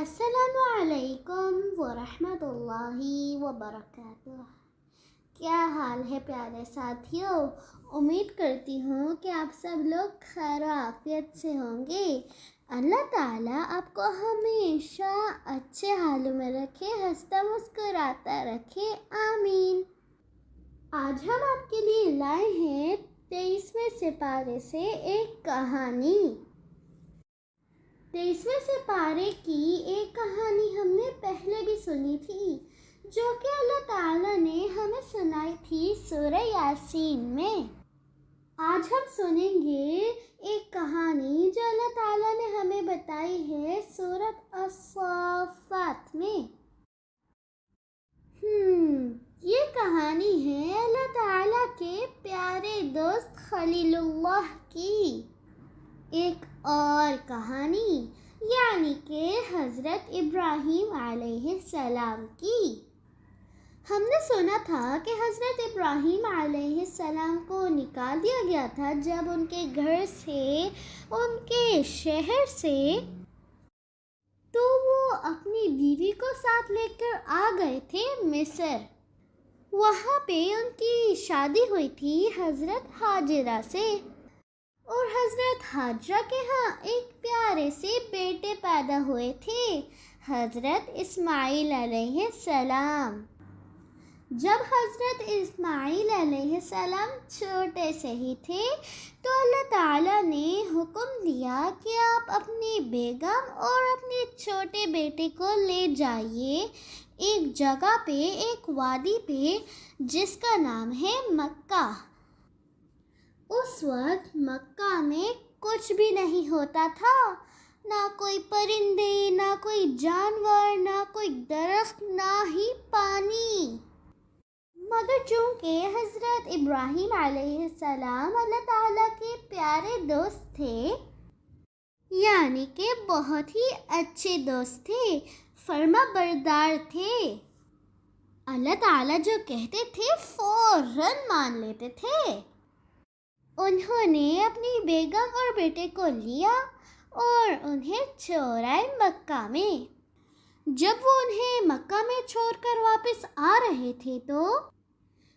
السلام علیکم ورحمۃ اللہ وبرکاتہ۔ کیا حال ہے پیارے ساتھیوں؟ امید کرتی ہوں کہ آپ سب لوگ خیر و عافیت سے ہوں گے۔ اللہ تعالیٰ آپ کو ہمیشہ اچھے حالوں میں رکھے، ہنستا مسکراتا رکھے، آمین۔ آج ہم آپ کے لیے لائے ہیں 23ویں سپارے سے ایک کہانی۔ 23ویں سپارے کی ایک کہانی ہم نے پہلے بھی سنی تھی، جو کہ اللہ تعالیٰ نے ہمیں سنائی تھی سورہ یاسین میں۔ آج ہم سنیں گے ایک کہانی جو اللہ تعالیٰ نے ہمیں بتائی ہے سورۃ الصافات میں۔ یہ کہانی ہے اللہ تعالیٰ کے پیارے دوست خلیل اللہ کی۔ ایک اور کہانی یعنی کہ حضرت ابراہیم علیہ السلام کی۔ ہم نے سنا تھا کہ حضرت ابراہیم علیہ السلام کو نکال دیا گیا تھا جب ان کے گھر سے، ان کے شہر سے، تو وہ اپنی بیوی کو ساتھ لے کر آ گئے تھے مصر۔ وہاں پہ ان کی شادی ہوئی تھی حضرت ہاجرہ سے، اور حضرت ہاجرہ کے ہاں ایک پیارے سے بیٹے پیدا ہوئے تھے، حضرت اسماعیل علیہ السلام۔ جب حضرت اسماعیل علیہ السلام چھوٹے سے ہی تھے تو اللہ تعالیٰ نے حکم دیا کہ آپ اپنی بیگم اور اپنے چھوٹے بیٹے کو لے جائیے ایک جگہ پہ، ایک وادی پہ جس کا نام ہے مکہ۔ اس وقت مکہ میں کچھ بھی نہیں ہوتا تھا، نہ کوئی پرندے، نہ کوئی جانور، نہ کوئی درخت، نہ ہی پانی۔ مگر چونکہ حضرت ابراہیم علیہ السلام اللہ تعالیٰ کے پیارے دوست تھے، یعنی کہ بہت ہی اچھے دوست تھے، فرما بردار تھے، اللہ تعالیٰ جو کہتے تھے فوراً مان لیتے تھے۔ انہوں نے اپنی بیگم اور بیٹے کو لیا اور انہیں چھوڑا مکہ میں۔ جب وہ انہیں مکہ میں چھوڑ کر واپس آ رہے تھے تو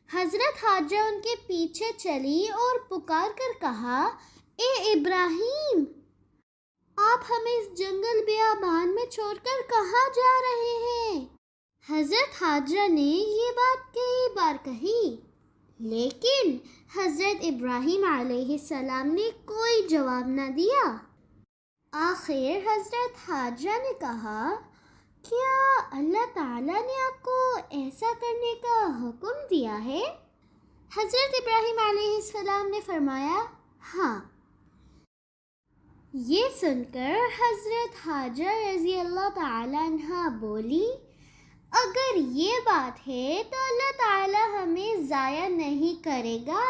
حضرت ہاجرہ ان کے پیچھے چلی اور پکار کر کہا، اے ابراہیم، آپ ہمیں اس جنگل بیابان میں چھوڑ کر کہاں جا رہے ہیں؟ حضرت ہاجرہ نے یہ بات کئی بار کہی، لیکن حضرت ابراہیم علیہ السلام نے کوئی جواب نہ دیا۔ آخر حضرت ہاجرہ نے کہا، کیا اللہ تعالیٰ نے آپ کو ایسا کرنے کا حکم دیا ہے؟ حضرت ابراہیم علیہ السلام نے فرمایا، ہاں۔ یہ سن کر حضرت ہاجرہ رضی اللہ تعالیٰ عنہا بولی، اگر یہ بات ہے تو اللہ تعالیٰ ہمیں ضائع نہیں کرے گا۔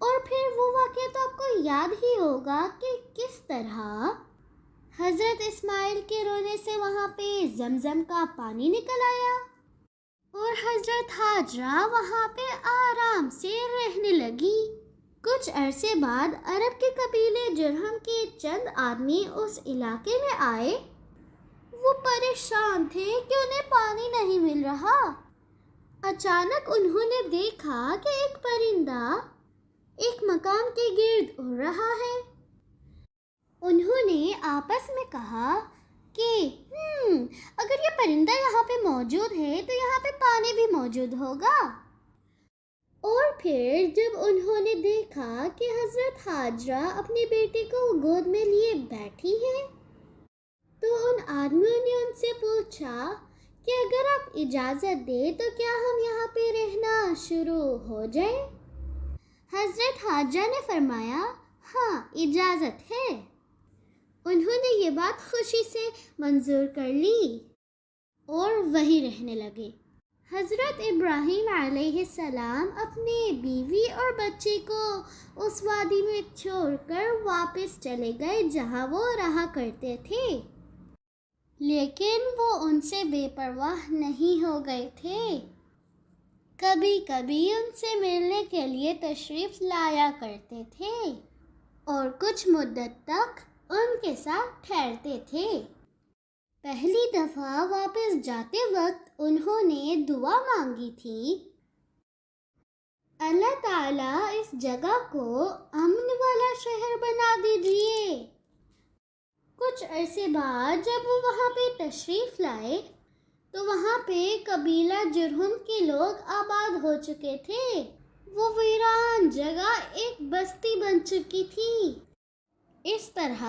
اور پھر وہ واقعہ تو آپ کو یاد ہی ہوگا کہ کس طرح حضرت اسماعیل کے رونے سے وہاں پہ زمزم کا پانی نکل آیا، اور حضرت ہاجرہ وہاں پہ آرام سے رہنے لگی۔ کچھ عرصے بعد عرب کے قبیلے جرہم کے چند آدمی اس علاقے میں آئے۔ وہ پریشان تھے کہ انہیں پانی نہیں مل رہا۔ اچانک انہوں نے دیکھا کہ ایک پرندہ ایک مقام کے گرد اڑ رہا ہے۔ انہوں نے آپس میں کہا کہ اگر یہ پرندہ یہاں پہ موجود ہے تو یہاں پہ پانی بھی موجود ہوگا۔ اور پھر جب انہوں نے دیکھا کہ حضرت ہاجرہ اپنے بیٹے کو گود میں لیے بیٹھی ہیں، تو ان آدمیوں نے ان سے پوچھا کہ اگر آپ اجازت دیں تو کیا ہم یہاں پہ رہنا شروع ہو جائیں؟ حضرت ہاجرہ نے فرمایا، ہاں اجازت ہے۔ انہوں نے یہ بات خوشی سے منظور کر لی اور وہیں رہنے لگے۔ حضرت ابراہیم علیہ السلام اپنے بیوی اور بچے کو اس وادی میں چھوڑ کر واپس چلے گئے جہاں وہ رہا کرتے تھے، لیکن وہ ان سے بے پرواہ نہیں ہو گئے تھے۔ کبھی کبھی ان سے ملنے کے لیے تشریف لایا کرتے تھے اور کچھ مدت تک ان کے ساتھ ٹھہرتے تھے۔ پہلی دفعہ واپس جاتے وقت انہوں نے دعا مانگی تھی، اللہ تعالیٰ اس جگہ کو امن والا شہر بنا دیجیے۔ کچھ عرصے بعد جب وہ وہاں پہ تشریف لائے تو وہاں پہ قبیلہ جرہم کے لوگ آباد ہو چکے تھے۔ وہ ویران جگہ ایک بستی بن چکی تھی۔ اس طرح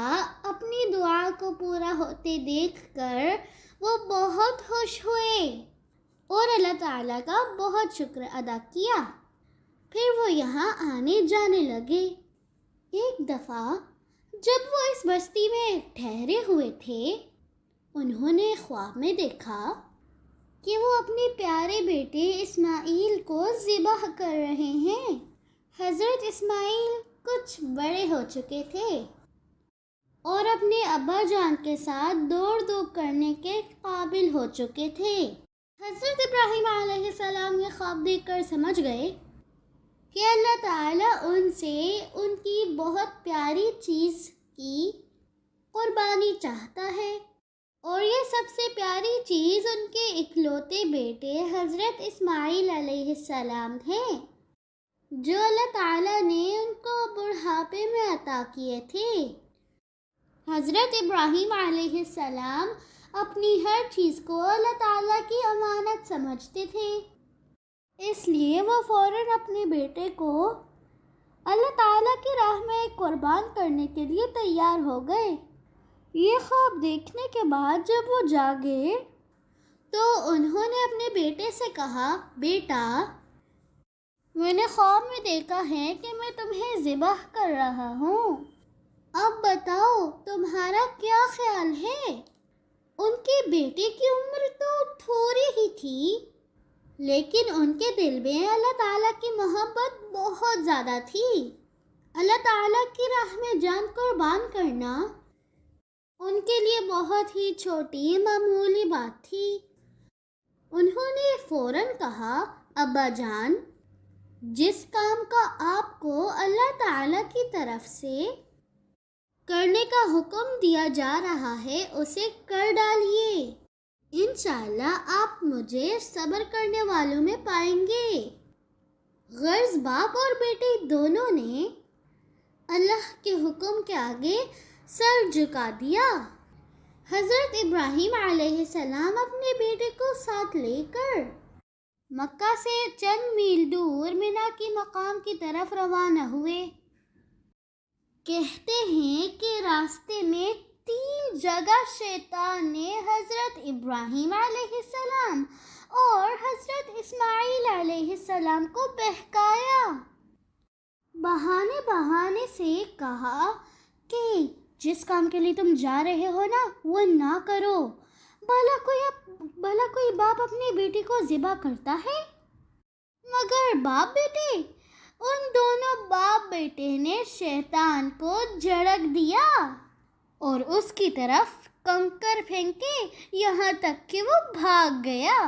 اپنی دعا کو پورا ہوتے دیکھ کر وہ بہت خوش ہوئے اور اللہ تعالیٰ کا بہت شکر ادا کیا۔ پھر وہ یہاں آنے جانے لگے۔ ایک دفعہ جب وہ اس بستی میں ٹھہرے ہوئے تھے، انہوں نے خواب میں دیکھا کہ وہ اپنے پیارے بیٹے اسماعیل کو ذبح کر رہے ہیں۔ حضرت اسماعیل کچھ بڑے ہو چکے تھے اور اپنے ابا جان کے ساتھ دوڑ دھوپ کرنے کے قابل ہو چکے تھے۔ حضرت ابراہیم علیہ السلام یہ خواب دیکھ کر سمجھ گئے کہ اللہ تعالیٰ ان سے ان کی بہت پیاری چیز کی قربانی چاہتا ہے، اور یہ سب سے پیاری چیز ان کے اکلوتے بیٹے حضرت اسماعیل علیہ السلام ہیں، جو اللہ تعالیٰ نے ان کو بڑھاپے میں عطا کیے تھے۔ حضرت ابراہیم علیہ السلام اپنی ہر چیز کو اللہ تعالیٰ کی امانت سمجھتے تھے، اس لیے وہ فوراً اپنے بیٹے کو اللہ تعالیٰ کی راہ میں قربان کرنے کے لیے تیار ہو گئے۔ یہ خواب دیکھنے کے بعد جب وہ جاگے تو انہوں نے اپنے بیٹے سے کہا، بیٹا، میں نے خواب میں دیکھا ہے کہ میں تمہیں ذبح کر رہا ہوں، اب بتاؤ تمہارا کیا خیال ہے؟ ان کے بیٹے کی عمر تو تھوڑی ہی تھی، لیکن ان کے دل میں اللہ تعالیٰ کی محبت بہت زیادہ تھی۔ اللہ تعالیٰ کی راہ میں جان قربان کرنا ان کے لیے بہت ہی چھوٹی معمولی بات تھی۔ انہوں نے فوراً کہا، ابا جان، جس کام کا آپ کو اللہ تعالیٰ کی طرف سے کرنے کا حکم دیا جا رہا ہے اسے کر ڈالیے، انشاءاللہ آپ مجھے صبر کرنے والوں میں پائیں گے۔ غرض باپ اور بیٹے دونوں نے اللہ کے حکم کے آگے سر جھکا دیا۔ حضرت ابراہیم علیہ السلام اپنے بیٹے کو ساتھ لے کر مکہ سے چند میل دور مینا کے مقام کی طرف روانہ ہوئے۔ کہتے ہیں کہ راستے میں 3 جگہ شیطان نے حضرت ابراہیم علیہ السلام اور حضرت اسماعیل علیہ السلام کو بہکایا۔ بہانے سے کہا کہ جس کام کے لیے تم جا رہے ہو نا وہ نہ کرو، بھلا کوئی باپ اپنے بیٹے کو ذبح کرتا ہے؟ مگر باپ بیٹے، ان دونوں باپ بیٹے نے شیطان کو جھڑک دیا اور اس کی طرف کنکر پھینکے یہاں تک کہ وہ بھاگ گیا۔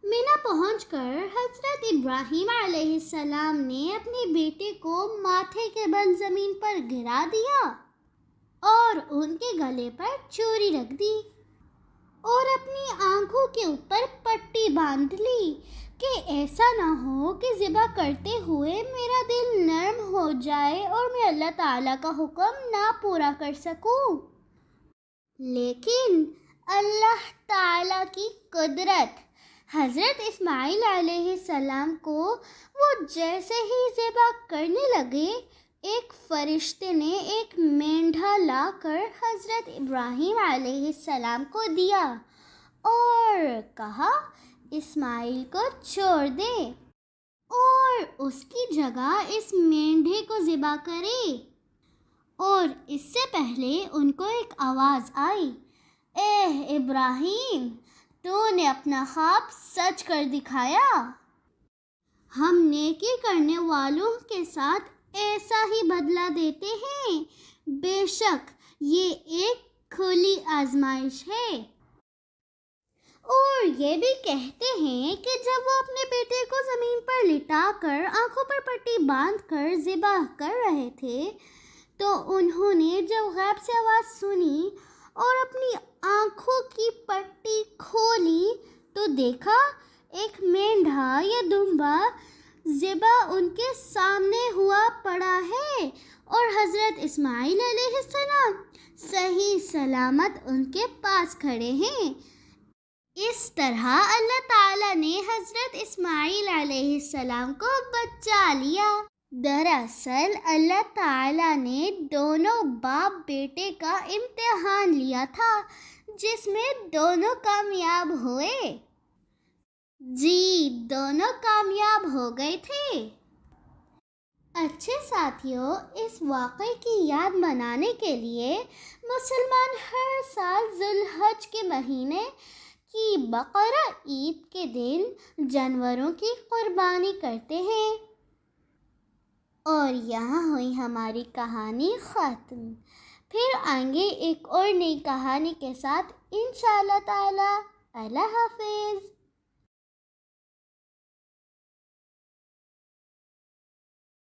مینا پہنچ کر حضرت ابراہیم علیہ السلام نے اپنے بیٹے کو ماتھے کے بل زمین پر گرا دیا اور ان کے گلے پر چوری رکھ دی اور اپنی آنکھوں کے اوپر پٹی باندھ لی کہ ایسا نہ ہو کہ ذبح کرتے ہوئے میرا دل نرم ہو جائے اور میں اللہ تعالیٰ کا حکم نہ پورا کر سکوں۔ لیکن اللہ تعالیٰ کی قدرت، حضرت اسماعیل علیہ السلام کو وہ جیسے ہی ذبح کرنے لگے، ایک فرشتے نے ایک مینڈھا لا کر حضرت ابراہیم علیہ السلام کو دیا اور کہا، اسماعیل کو چھوڑ دے اور اس کی جگہ اس مینڈھے کو ذبح کرے۔ اور اس سے پہلے ان کو ایک آواز آئی، اے ابراہیم، تو نے اپنا خواب سچ کر دکھایا۔ ہم نیکی کرنے والوں کے ساتھ ایسا ہی بدلہ دیتے ہیں، بے شک یہ ایک کھلی آزمائش ہے۔ اور یہ بھی کہتے ہیں کہ جب وہ اپنے بیٹے کو زمین پر لٹا کر آنکھوں پر پٹی باندھ کر ذبح کر رہے تھے تو انہوں نے جب غیب سے آواز سنی اور اپنی دیکھا ایک مینڈھا یا دمبا ذبح ان کے سامنے ہوا پڑا ہے اور حضرت اسماعیل علیہ السلام صحیح سلامت ان کے پاس کھڑے ہیں۔ اس طرح اللہ تعالیٰ نے حضرت اسماعیل علیہ السلام کو بچا لیا۔ دراصل اللہ تعالیٰ نے دونوں باپ بیٹے کا امتحان لیا تھا جس میں دونوں کامیاب ہوئے۔ جی، دونوں کامیاب ہو گئے تھے۔ اچھے ساتھیوں، اس واقعے کی یاد منانے کے لیے مسلمان ہر سال ذی الحج کے مہینے کی بقرہ عید کے دن جانوروں کی قربانی کرتے ہیں۔ اور یہاں ہوئی ہماری کہانی ختم۔ پھر آئیں گے ایک اور نئی کہانی کے ساتھ انشاءاللہ تعالی۔ اللہ حافظ۔